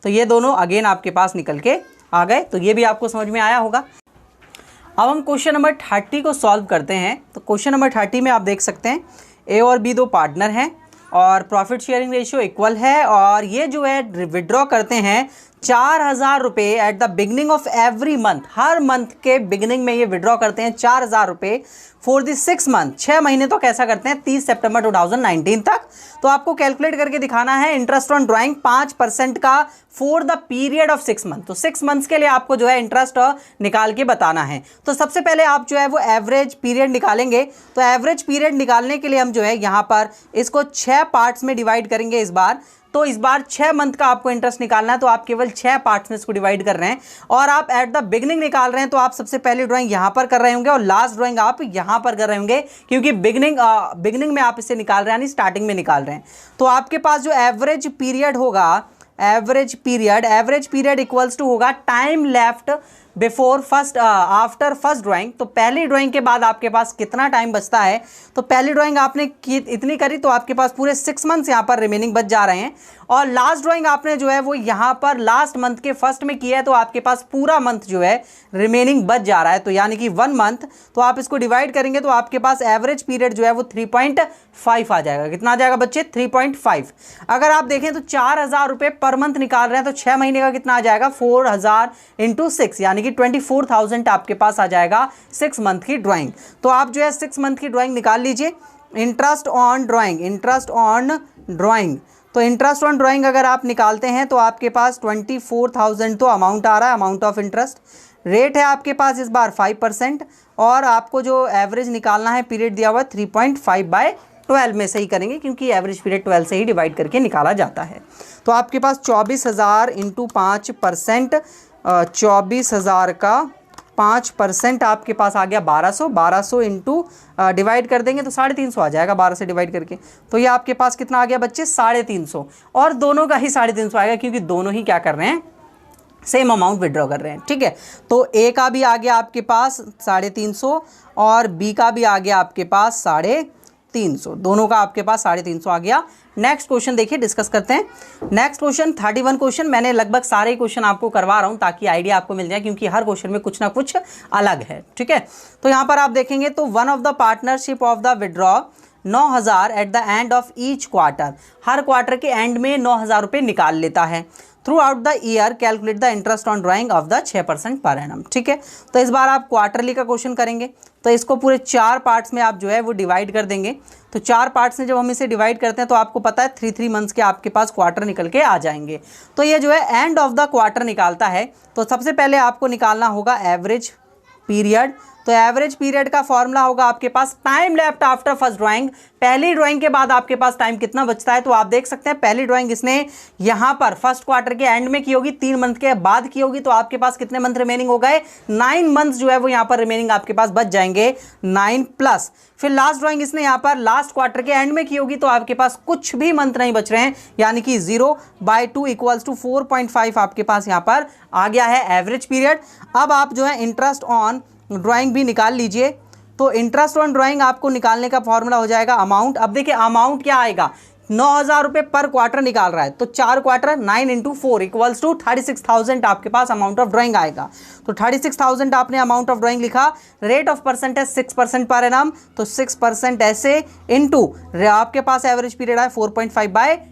तो ये दोनों अगेन आपके पास निकल के आ गए। तो ये भी आपको समझ में आया होगा। अब हम क्वेश्चन नंबर 30 को सॉल्व करते हैं। तो क्वेश्चन नंबर 30 में आप देख सकते हैं ए और बी दो पार्टनर हैं और प्रॉफिट शेयरिंग रेशियो इक्वल है, और ये जो है विड्रॉ करते हैं 4,000 रुपये at the beginning of every month. Her month के बिगनिंग में ये विड्रॉ करते हैं 4,000 रुपये फॉर द 6 मंथ। 6 महीने तो कैसा करते हैं 30 सितंबर 2019 तक। तो आपको कैलकुलेट करके दिखाना है इंटरेस्ट ऑन ड्राइंग 5% का for the period of 6 month. तो 6 मंथ्स के लिए आपको जो है इंटरेस्ट निकाल के बताना है। तो सबसे पहले आप जो है वो एवरेज पीरियड निकालेंगे। तो एवरेज पीरियड निकालने के लिए हम जो है यहाँ पर इसको 6 पार्ट्स में डिवाइड करेंगे इस बार। तो इस बार 6 मंथ का आपको इंटरेस्ट निकालना है, तो आप केवल 6 पार्ट्स में इसको डिवाइड कर रहे हैं। और आप एट द बिगनिंग निकाल रहे हैं, तो आप सबसे पहली ड्राइंग यहाँ पर कर रहे होंगे और लास्ट ड्राइंग आप यहाँ पर कर रहे होंगे, क्योंकि बिगनिंग में आप इसे निकाल रहे हैं, यानी स्टार्टिंग में निकाल रहे हैं। तो आपके पास जो एवरेज पीरियड होगा, एवरेज पीरियड इक्वल्स टू होगा time left before first after first drawing, तो पहली ड्राइंग के बाद आपके पास कितना टाइम बचता है। तो पहली ड्राइंग आपने की इतनी करी तो आपके पास पूरे 6 मंथ्स यहाँ पर रिमेनिंग बच जा रहे हैं। और लास्ट ड्राइंग आपने जो है वो यहाँ पर लास्ट मंथ के फर्स्ट में किया है, तो आपके पास पूरा मंथ जो है रिमेनिंग बच जा रहा है, तो यानी कि 1 मंथ। तो आप इसको डिवाइड करेंगे तो आपके पास एवरेज पीरियड जो है वो 3.5 आ जाएगा। कितना आ जाएगा बच्चे? 3.5। अगर आप देखें तो 4,000 रुपये पर मंथ निकाल रहे हैं, तो 6 महीने का कितना आ जाएगा? 4,000 इंटू 6, यानी कि 24,000 आपके पास आ जाएगा 6 मंथ की ड्राइंग। तो आप जो है 6 मंथ की ड्राइंग निकाल लीजिए। Interest on drawing, interest on drawing, तो इंटरेस्ट ऑन ड्राइंग अगर आप निकालते हैं तो आपके पास 24,000 तो अमाउंट आ रहा है, अमाउंट ऑफ इंटरेस्ट। रेट है आपके पास इस बार 5%, और आपको जो एवरेज निकालना है पीरियड दिया हुआ है 3.5/12 में से ही करेंगे, क्योंकि एवरेज पीरियड 12 से ही डिवाइड करके निकाला जाता है। तो आपके पास 24,000 इंटू 5%, 24,000 का 5% आपके पास आ गया 1200, 1200 इंटू डिवाइड कर देंगे तो 350 आ जाएगा 12 से डिवाइड करके। तो ये आपके पास कितना आ गया बच्चे? 350, और दोनों का ही 350 आएगा, क्योंकि दोनों ही क्या कर रहे हैं? सेम अमाउंट विड्रॉ कर रहे हैं। ठीक है, तो ए का भी आ गया आपके पास 350, और बी का भी आ गया आपके पास 350, दोनों का आपके पास 350 आ गया। नेक्स्ट क्वेश्चन देखिए, डिस्कस करते हैं। नेक्स्ट क्वेश्चन 31 क्वेश्चन, मैंने लगभग सारे क्वेश्चन आपको करवा रहा हूं ताकि आइडिया आपको मिल जाए, क्योंकि हर क्वेश्चन में कुछ ना कुछ अलग है। ठीक है, तो यहां पर आप देखेंगे तो one of the partnership of the withdraw 9,000 at the end of each quarter, her quarter के एंड में 9,000 रुपये निकाल लेता है। Through out the year calculate the interest on drying of the 6% per annum. ठीक है, तो इस बार आप क्वार्टरली का क्वेश्चन करेंगे, तो इसको पूरे 4 पार्ट्स में आप जो है वो डिवाइड कर देंगे। तो 4 पार्ट्स में जब हम इसे डिवाइड करते हैं तो आपको पता है 3 मंथ्स के आपके पास क्वार्टर निकल के आ जाएंगे। तो ये जो है एंड ऑफ द क्वार्टर निकालता है। तो सबसे पहले आपको निकालना होगा एवरेज पीरियड। तो एवरेज पीरियड का फॉर्मूला होगा आपके पास time left after first drawing, पहली ड्राइंग के बाद आपके पास टाइम कितना बचता है। तो आप देख सकते हैं पहली ड्राइंग इसने यहां पर फर्स्ट क्वार्टर के एंड में की होगी, 3 मंथ के बाद की होगी, तो आपके पास कितने मंथ रिमेनिंग हो गए? 9 मंथ्स जो है वो यहां पर रिमेनिंग आपके पास बच जाएंगे, 9 प्लस। फिर लास्ट ड्राइंग इसने यहां पर लास्ट क्वार्टर के एंड में की होगी, तो आपके पास कुछ भी मंथ नहीं बच रहे हैं, यानी कि 0/2 इक्वल्स टू 4.5 आपके पास यहां पर आ गया है एवरेज पीरियड। अब आप जो है इंटरेस्ट ऑन ड्राइंग भी निकाल लीजिए। तो इंटरेस्ट ऑन ड्राइंग आपको निकालने का फॉर्मूला हो जाएगा अमाउंट। अब देखिए अमाउंट क्या आएगा? 9,000 रुपये पर क्वार्टर निकाल रहा है, तो 4 क्वार्टर 9 इंटू 4 इक्वल्स टू 36,000 आपके पास अमाउंट ऑफ ड्राइंग आएगा। तो 36,000 आपने अमाउंट ऑफ ड्राइंग लिखा। Rate of percentage 6% per annum, तो 6% ऐसे इंटू आपके पास एवरेज पीरियड है 4.5/12,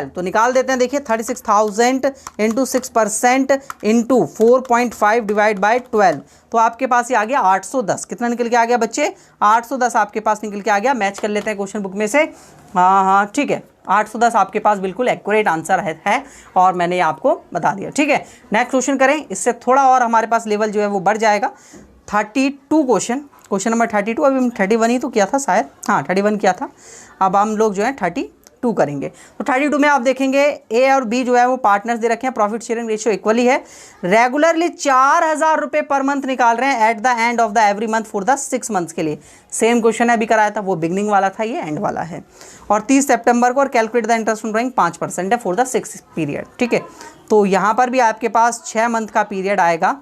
तो निकाल देते हैं। देखिए 36,000 इंटू 6% इंटू 4.5 डिवाइड बाई 12, तो आपके पास ये आ गया 810। कितना निकल के आ गया बच्चे? 810 आपके पास निकल के आ गया। मैच कर लेते हैं क्वेश्चन बुक में से। हाँ ठीक है, 810 आपके पास बिल्कुल एक्यूरेट आंसर है और मैंने ये आपको बता दिया। ठीक है, नेक्स्ट क्वेश्चन करें, इससे थोड़ा और हमारे पास लेवल जो है वो बढ़ जाएगा। 32 क्वेश्चन नंबर 32। अभी हम 31 ही तो किया था शायद, हाँ 31 किया था। अब हम लोग जो है 32 करेंगे। तो 32 में आप देखेंगे ए और बी जो है वो पार्टनर्स दे रखे हैं, प्रॉफिट शेयरिंग रेशियो इक्वली है। रेगुलरली 4,000 रुपये पर मंथ निकाल रहे हैं at the end of the every month for the 6 months के लिए। सेम क्वेश्चन है, अभी कराया था, वो बिगनिंग वाला था, ये एंड वाला है। और 30 सितंबर को, और calculate the interest on drawing 5% है फॉर द 6 पीरियड। ठीक है, तो यहाँ पर भी आपके पास 6 मंथ का पीरियड आएगा,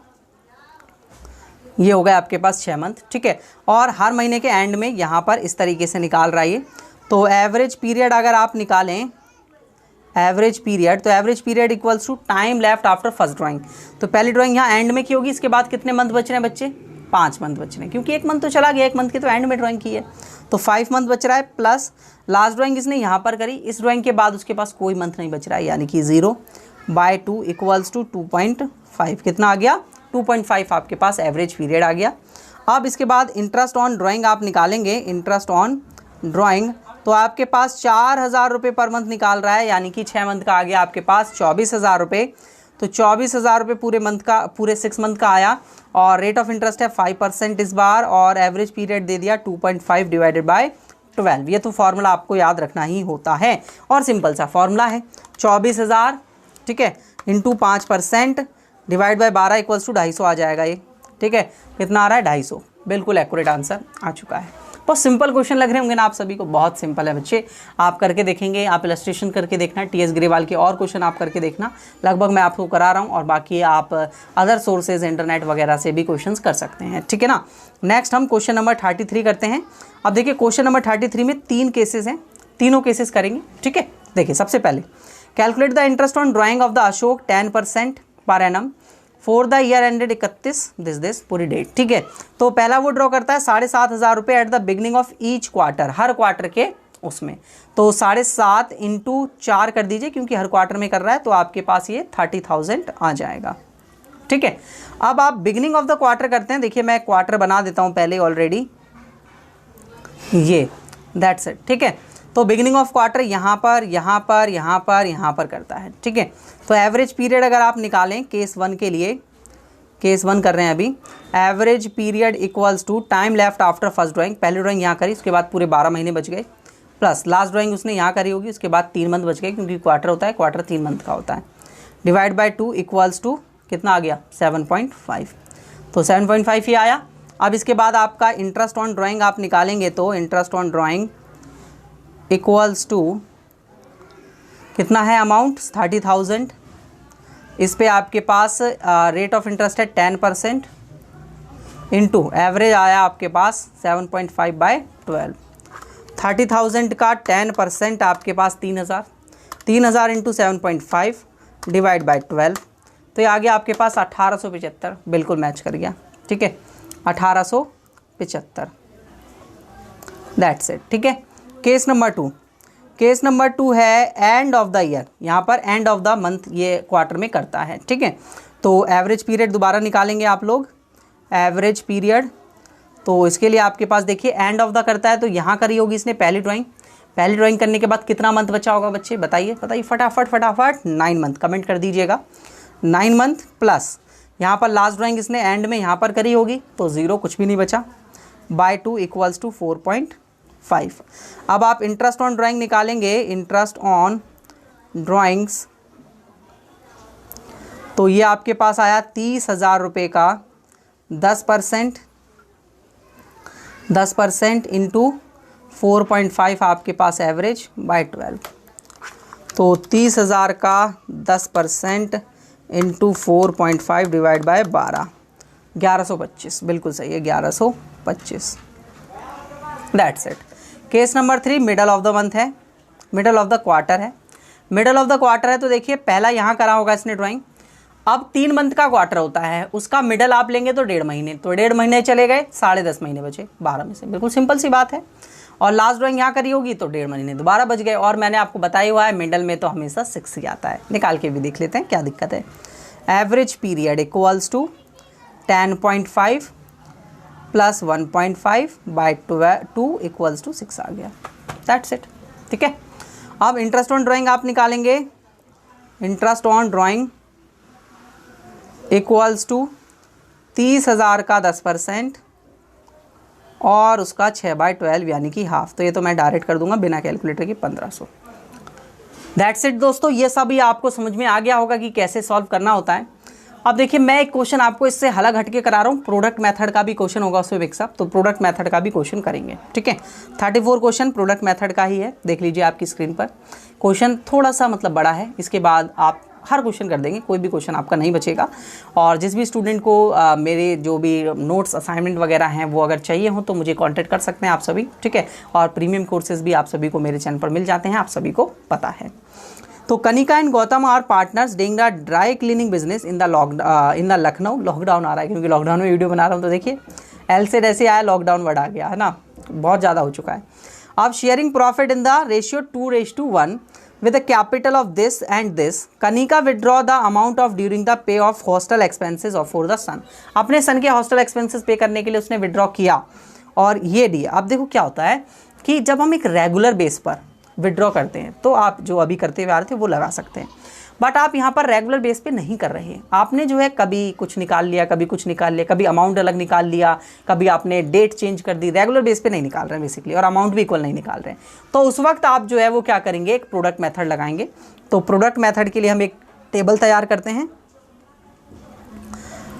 ये हो गया आपके पास 6 मंथ। ठीक है, और हर महीने के एंड में यहाँ पर इस तरीके से निकाल रहा है ये। तो एवरेज पीरियड अगर आप निकालें एवरेज पीरियड, तो average period equals to time left after first drawing. तो पहली ड्राइंग यहाँ एंड में की होगी, इसके बाद कितने मंथ बच रहे हैं बच्चे? 5 मंथ बच रहे हैं, क्योंकि 1 मंथ तो चला गया, 1 मंथ की तो एंड में ड्राइंग की है, तो 5 मंथ बच रहा है। प्लस लास्ट ड्राइंग इसने यहाँ पर करी, इस ड्राइंग के बाद उसके पास कोई मंथ नहीं बच रहा है, यानी कि 0/2 इक्वल्स टू 2.5। कितना आ गया? 2.5 आपके पास एवरेज पीरियड आ गया। अब इसके बाद इंटरेस्ट ऑन ड्राइंग आप निकालेंगे, इंटरेस्ट ऑन ड्राइंग, तो आपके पास 4,000 रुपये पर मंथ निकाल रहा है, यानी कि 6 मंथ का आ गया आपके पास 24,000 रुपये। तो 24,000 रुपये पूरे मंथ का, पूरे 6 मंथ का आया। और रेट ऑफ इंटरेस्ट है 5% इस बार, और एवरेज पीरियड दे दिया 2.5 डिवाइडेड बाय 12। ये तो फॉर्मूला आपको याद रखना ही होता है, और सिंपल सा फॉर्मूला है 24,000, ठीक है, into 5% divide by 12 equals to 250 आ जाएगा ये। ठीक है, कितना आ रहा है? 250। बिल्कुल एक्यूरेट आंसर आ चुका है। बहुत सिंपल क्वेश्चन लग रहे होंगे ना आप सभी को, बहुत सिंपल है बच्चे। आप करके देखेंगे, आप इलस्ट्रेशन करके देखना, टीएस ग्रेवाल के और क्वेश्चन आप करके देखना, लगभग मैं आपको करा रहा हूँ, और बाकी आप अदर सोर्सेज इंटरनेट वगैरह से भी क्वेश्चंस कर सकते हैं, ठीक है ना। नेक्स्ट हम क्वेश्चन नंबर 33 करते हैं। अब देखिए क्वेश्चन नंबर 33 में 3 केसेस हैं, तीनों केसेस करेंगे, ठीक है। देखिए सबसे पहले calculate the interest on drying of the Ashok 10% per annum for the year ended 31 this पूरी डेट, ठीक है। तो पहला वो ड्रॉ करता है 7,500 रुपये at the beginning of each quarter, her quarter के उसमें। तो 7.5 इंटू 4 कर दीजिए, क्योंकि हर क्वार्टर में कर रहा है, तो आपके पास ये 30,000 आ जाएगा, ठीक है। अब आप बिगनिंग ऑफ द क्वार्टर करते हैं। देखिए मैं क्वार्टर बना देता हूँ पहले ऑलरेडी, ये दैट्स इट, ठीक है। तो बिगिनिंग ऑफ क्वार्टर यहाँ पर, यहाँ पर, यहाँ पर, यहाँ पर करता है, ठीक है। तो एवरेज पीरियड अगर आप निकालें केस 1 के लिए, केस 1 कर रहे हैं अभी, average period equals to time left after first drawing, पहली ड्राइंग यहाँ करी, उसके बाद पूरे 12 महीने बच गए, प्लस लास्ट ड्राइंग उसने यहाँ करी होगी, उसके बाद 3 मंथ बच गए, क्योंकि क्वार्टर होता है, क्वार्टर 3 मंथ का होता है, डिवाइड बाई 2 इक्वल्स टू कितना आ गया 7.5। तो 7.5 ही आया। अब इसके बाद आपका इंटरेस्ट ऑन ड्राइंग आप निकालेंगे, तो interest on drawing equals to कितना है अमाउंट 30,000। इस पे आपके पास रेट ऑफ इंटरेस्ट है 10% इंटू एवरेज आया आपके पास 7.5/12। 30,000 का 10% आपके पास 3,000, 3,000 इंटू 7.5 डिवाइड बाई 12, तो ये आ गया आपके पास 1875, बिल्कुल मैच कर गया, ठीक है, 1875, दैट्स इट, ठीक है। केस नंबर 2, केस नंबर 2 है एंड ऑफ द ईयर, यहाँ पर एंड ऑफ द मंथ ये क्वार्टर में करता है, ठीक है। तो एवरेज पीरियड दोबारा निकालेंगे आप लोग, एवरेज पीरियड, तो इसके लिए आपके पास देखिए एंड ऑफ द करता है, तो यहाँ करी होगी इसने पहली ड्राइंग, पहली ड्राइंग करने के बाद कितना मंथ बचा होगा बच्चे, बताइए बताइए फटाफट फटाफट, 9 मंथ, कमेंट कर दीजिएगा, 9 मंथ, प्लस यहाँ पर लास्ट ड्राइंग इसने एंड में यहाँ पर करी होगी, तो 0 कुछ भी नहीं बचा, बाय 2 इक्वल्स टू 4.5। अब आप इंटरेस्ट ऑन ड्राइंग निकालेंगे, इंटरेस्ट ऑन ड्राइंग्स, तो ये आपके पास आया 30,000 रुपये का 10% इंटू 4.5 आपके पास एवरेज बाय 12, तो 30,000 का 10% इंटू 4.5 डिवाइड बाय 12, 1125, बिल्कुल सही है, 1125, that's it. Case number 3 middle of the month है, मिडल ऑफ द क्वार्टर है, मिडल ऑफ द क्वार्टर है, तो देखिए पहला यहाँ करा होगा इसने ड्राइंग, अब 3 मंथ का क्वार्टर होता है, उसका मिडल आप लेंगे तो 1.5 महीने, तो 1.5 महीने चले गए, 10.5 महीने बचे 12 में से, बिल्कुल सिंपल सी बात है। और लास्ट ड्राइंग यहाँ करी होगी तो 1.5 महीने दोबारा बच गए, और मैंने आपको बताया हुआ है मिडल में तो हमेशा 6 ही आता है, निकाल के भी देख लेते हैं क्या दिक्कत है। Average period equals to 10.5 plus 1.5 by 2 equals to 6 आ गया, दैट्स इट, ठीक है। अब इंटरेस्ट ऑन ड्राइंग आप निकालेंगे, interest on drawing equals to 30,000 का 10% और उसका 6/12 यानी कि हाफ, तो ये तो मैं डायरेक्ट कर दूंगा बिना कैलकुलेटर के 1500, दैट्स इट दोस्तों। ये सब ही आपको समझ में आ गया होगा कि कैसे सॉल्व करना होता है। अब देखिए मैं एक क्वेश्चन आपको इससे अलग हटके करा रहा हूँ, प्रोडक्ट मेथड का भी क्वेश्चन होगा उसमें मिक्सअप, तो प्रोडक्ट मेथड का भी क्वेश्चन करेंगे, ठीक है। 34 क्वेश्चन प्रोडक्ट मेथड का ही है, देख लीजिए आपकी स्क्रीन पर। क्वेश्चन थोड़ा सा मतलब बड़ा है, इसके बाद आप हर क्वेश्चन कर देंगे, कोई भी क्वेश्चन आपका नहीं बचेगा। और जिस भी स्टूडेंट को मेरे जो भी नोट्स असाइनमेंट वगैरह हैं वो अगर चाहिए हो तो मुझे कांटेक्ट कर सकते हैं आप सभी, ठीक है। और प्रीमियम कोर्सेज भी आप सभी को मेरे चैनल पर मिल जाते हैं, आप सभी को पता है। तो Kanika and Gautam are partners doing the dry cleaning business in the Lucknow, lockdown आ रहा है क्योंकि लॉकडाउन में वीडियो बना रहा हूँ, तो देखिए एल से ऐसे आया, लॉकडाउन वर्ड आ गया है ना, बहुत ज़्यादा हो चुका है। अब sharing profit in the ratio 2:1 with the capital of this and this, Kanika withdraw the amount of during the pay of hostel expenses of for the son। अपने सन के हॉस्टल एक्सपेंसेस पे करने के लिए उसने विड्रॉ किया और ये दिया। अब देखो क्या होता है कि जब हम एक रेगुलर बेस पर विड्रॉ करते हैं तो आप जो अभी करते हुए आ रहे थे वो लगा सकते हैं, बट आप यहाँ पर रेगुलर बेस पे नहीं कर रहे हैं। आपने जो है कभी कुछ निकाल लिया, कभी कुछ निकाल लिया, कभी अमाउंट अलग निकाल लिया, कभी आपने डेट चेंज कर दी, रेगुलर बेस पे नहीं निकाल रहे हैं बेसिकली, और अमाउंट भी इक्वल नहीं निकाल रहे हैं। तो उस वक्त आप जो है वो क्या करेंगे, एक प्रोडक्ट मेथड लगाएंगे। तो प्रोडक्ट मेथड के लिए हम एक टेबल तैयार करते हैं।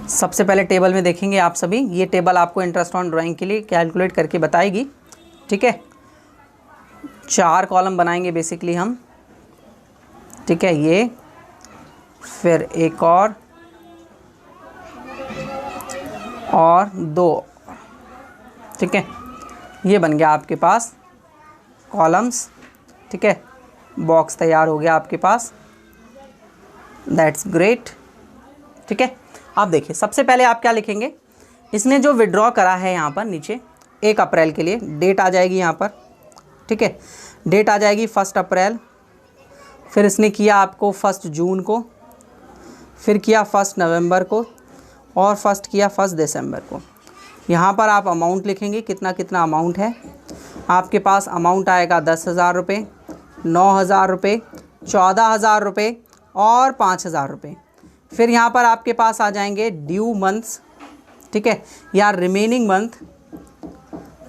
सबसे पहले टेबल में देखेंगे आप सभी, ये टेबल आपको इंटरेस्ट ऑन ड्राइंग के लिए कैलकुलेट करके बताएगी ठीक है, 4 कॉलम बनाएंगे बेसिकली हम, ठीक है, ये फिर एक और 2, ठीक है, ये बन गया आपके पास कॉलम्स, ठीक है, बॉक्स तैयार हो गया आपके पास, दैट्स ग्रेट, ठीक है। आप देखिए सबसे पहले आप क्या लिखेंगे, इसने जो विड्रॉ करा है यहाँ पर नीचे 1 अप्रैल के लिए डेट आ जाएगी यहाँ पर, ठीक है, डेट आ जाएगी 1 अप्रैल, फिर इसने किया आपको 1 जून को, फिर किया 1 नवंबर को, और फर्स्ट किया 1 दिसंबर को। यहाँ पर आप अमाउंट लिखेंगे, कितना कितना अमाउंट है आपके पास। अमाउंट आएगा 10,000 रुपये, 9,000 रुपये, 14,000 रुपये और 5,000 रुपये। फिर यहाँ पर आपके पास आ जाएंगे ड्यू मंथ्स, ठीक है, या रिमेनिंग मंथ,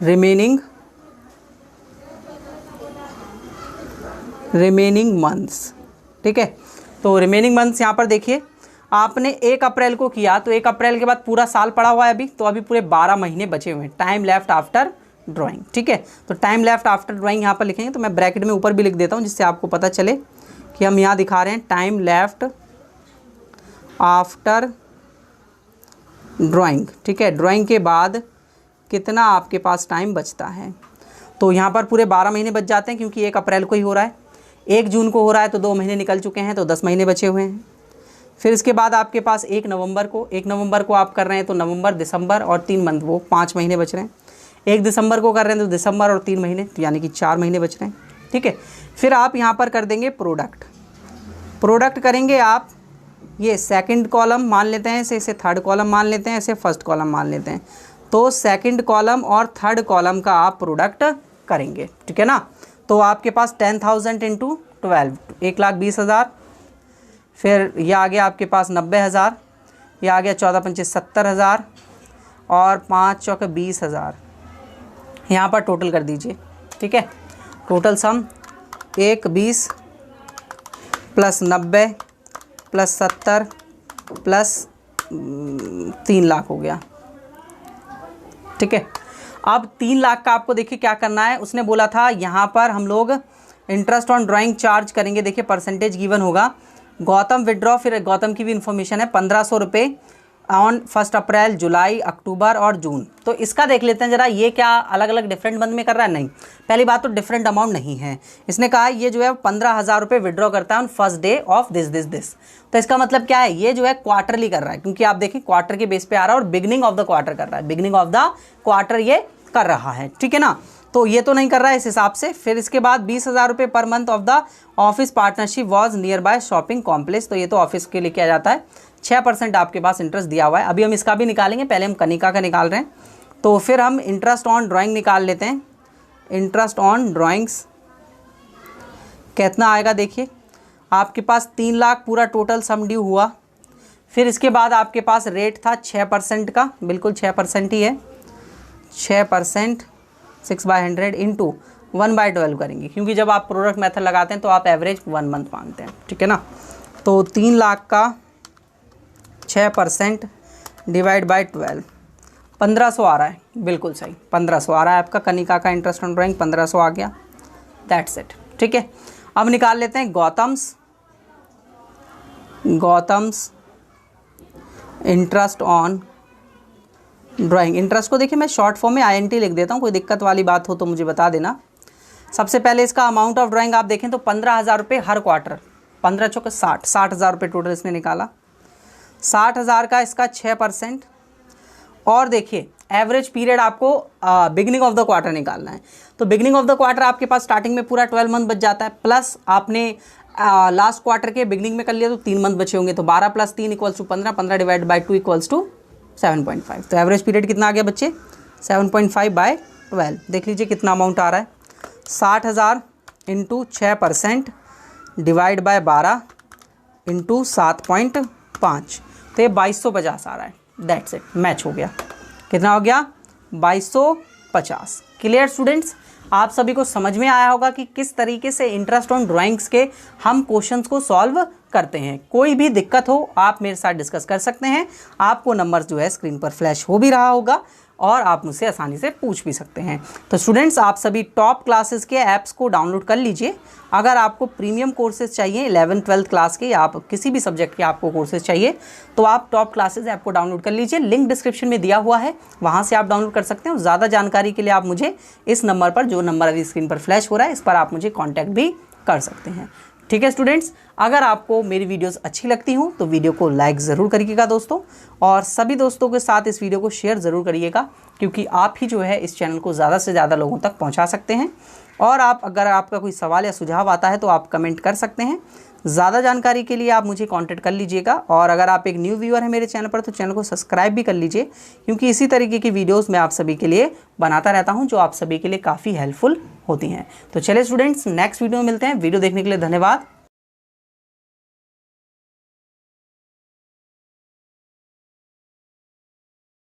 रिमेनिंग मंथ्स, ठीक है। तो रिमेनिंग मंथ्स यहाँ पर देखिए, आपने 1 अप्रैल को किया तो 1 अप्रैल के बाद पूरा साल पड़ा हुआ है अभी, तो अभी पूरे 12 महीने बचे हुए हैं। टाइम लेफ्ट आफ्टर ड्राइंग, ठीक है, तो टाइम लेफ्ट आफ्टर ड्राइंग यहाँ पर लिखेंगे, तो मैं ब्रैकेट में ऊपर भी लिख देता हूँ जिससे आपको पता चले कि हम यहाँ दिखा रहे हैं टाइम लेफ्ट आफ्टर ड्राइंग, ठीक है, ड्राइंग के बाद कितना आपके पास टाइम बचता है। तो यहाँ पर पूरे 12 महीने बच जाते हैं, क्योंकि 1 अप्रैल को ही हो रहा है, 1 जून को हो रहा है तो 2 महीने निकल चुके हैं, तो 10 महीने बचे हुए हैं। फिर इसके बाद आपके पास 1 नवंबर को आप कर रहे हैं तो नवंबर, दिसंबर और 3 मंथ, वो 5 महीने बच रहे हैं। 1 दिसंबर को कर रहे हैं तो दिसंबर और 3 महीने, यानी कि 4 महीने बच रहे हैं, ठीक है। फिर आप यहाँ पर कर देंगे प्रोडक्ट करेंगे आप, ये 2nd कॉलम मान लेते हैं, इसे 3rd कॉलम मान लेते हैं, इसे 1st कॉलम मान लेते हैं। तो 2nd कॉलम और 3rd कॉलम का आप प्रोडक्ट करेंगे, ठीक है ना। तो आपके पास 10,000 × 12, 1,20,000, फिर यह आ गया आपके पास 90,000, यह आ गया 14 पंचे 70,000 और 5 चौके 20,000। यहाँ पर टोटल कर दीजिए, ठीक है, total sum 1,20 plus 90 plus 70 plus 3 lakh हो गया, ठीक है। अब 3 लाख का आपको देखिए क्या करना है, उसने बोला था यहाँ पर हम लोग इंटरेस्ट ऑन ड्राइंग चार्ज करेंगे। देखिए परसेंटेज गिवन होगा, गौतम विड्रॉ, फिर गौतम की भी इन्फॉर्मेशन है 1,500 रुपये ऑन 1 अप्रैल, जुलाई, अक्टूबर और जून। तो इसका देख लेते हैं ज़रा, ये क्या अलग अलग डिफरेंट मंथ में कर रहा है? नहीं, पहली बात तो डिफरेंट अमाउंट नहीं है। इसने कहा ये जो है 15,000 रुपये विड्रॉ करता है on 1st day of this. तो इसका मतलब क्या है, ये जो है क्वार्टरली कर रहा है, क्योंकि आप देखें क्वार्टर के बेस पे आ रहा है और बिगनिंग ऑफ द क्वार्टर कर रहा है, बिगनिंग ऑफ द क्वार्टर ये कर रहा है, ठीक है ना। तो ये तो नहीं कर रहा है इस हिसाब से। फिर इसके बाद 20,000 रुपये per month of the office partnership was near by shopping complex. तो ये तो ऑफिस के लिए किया जाता है। 6% आपके पास इंटरेस्ट दिया हुआ है। अभी हम इसका भी निकालेंगे, पहले हम कनिका का निकाल रहे हैं। तो फिर हम इंटरेस्ट ऑन ड्राइंग निकाल लेते हैं। इंटरेस्ट ऑन ड्राइंग्स कितना आएगा, देखिए आपके पास 3 लाख पूरा टोटल सम ड्यू हुआ। फिर इसके बाद आपके पास रेट था 6% का, बिल्कुल 6% ही है। 6% 6/100 इंटू 1/12 करेंगे, क्योंकि जब आप प्रोडक्ट मेथड लगाते हैं तो आप एवरेज 1 मंथ मांगते हैं, ठीक है ना। तो 3 लाख का 6% डिवाइड बाय 12, 1500 आ रहा है, बिल्कुल सही 1500 आ रहा है आपका। कनिका का इंटरेस्ट ऑन ड्राइंग 1500 आ गया, दैट्स इट, ठीक है। अब निकाल लेते हैं Gautam's interest on drawing. Interest को देखिए मैं शॉर्ट फॉर्म में INT लिख देता हूँ, कोई दिक्कत वाली बात हो तो मुझे बता देना। सबसे पहले इसका अमाउंट ऑफ ड्राइंग आप देखें तो 15,000 रुपये हर क्वार्टर, 15 चौके 60,000 रुपये टोटल इसने निकाला। 60,000 का इसका 6%। और देखिए एवरेज पीरियड आपको बिगनिंग ऑफ द क्वार्टर निकालना है। तो बिगनिंग ऑफ द क्वार्टर आपके पास स्टार्टिंग में पूरा 12 मंथ बच जाता है, प्लस आपने लास्ट क्वार्टर के बिगनिंग में कर लिया तो 3 मंथ बचे होंगे। तो 12 + 3 = 15, 15 डिवाइड बाई 2 = 7.5। तो एवरेज पीरियड कितना आ गया बच्चे, 7.5/12। देख लीजिए कितना अमाउंट आ रहा है, 60,000 इंटू 6% डिवाइड बाय 12 इंटू 7.5। तो ये 2250 आ रहा है, दैट्स इट, मैच हो गया। कितना हो गया, 2250। क्लियर स्टूडेंट्स, आप सभी को समझ में आया होगा कि किस तरीके से इंटरेस्ट ऑन ड्राइंग्स के हम क्वेश्चंस को सॉल्व करते हैं। कोई भी दिक्कत हो आप मेरे साथ डिस्कस कर सकते हैं। आपको नंबर्स जो है स्क्रीन पर फ्लैश हो भी रहा होगा, और आप मुझसे आसानी से पूछ भी सकते हैं। तो स्टूडेंट्स, आप सभी टॉप क्लासेस के ऐप्स को डाउनलोड कर लीजिए। अगर आपको प्रीमियम कोर्सेज चाहिए 11th-12th क्लास के या आप किसी भी सब्जेक्ट के आपको कोर्सेज चाहिए तो आप टॉप क्लासेस ऐप को डाउनलोड कर लीजिए। लिंक डिस्क्रिप्शन में दिया हुआ है, वहाँ से आप डाउनलोड कर सकते हैं। और ज़्यादा जानकारी के लिए आप मुझे इस नंबर पर, जो नंबर अभी स्क्रीन पर फ्लैश हो रहा है, इस पर आप मुझे कॉन्टैक्ट भी कर सकते हैं। ठीक है स्टूडेंट्स, अगर आपको मेरी वीडियोस अच्छी लगती हूँ तो वीडियो को लाइक ज़रूर करिएगा दोस्तों, और सभी दोस्तों के साथ इस वीडियो को शेयर ज़रूर करिएगा, क्योंकि आप ही जो है इस चैनल को ज़्यादा से ज़्यादा लोगों तक पहुँचा सकते हैं। और अगर आपका कोई सवाल या सुझाव आता है तो आप कमेंट कर सकते हैं। ज़्यादा जानकारी के लिए आप मुझे कांटेक्ट कर लीजिएगा। और अगर आप एक न्यू व्यूअर हैं मेरे चैनल पर तो चैनल को सब्सक्राइब भी कर लीजिए, क्योंकि इसी तरीके की वीडियोस मैं आप सभी के लिए बनाता रहता हूं, जो आप सभी के लिए काफ़ी हेल्पफुल होती हैं। तो चलिए स्टूडेंट्स, नेक्स्ट वीडियो में मिलते हैं। वीडियो देखने के लिए धन्यवाद।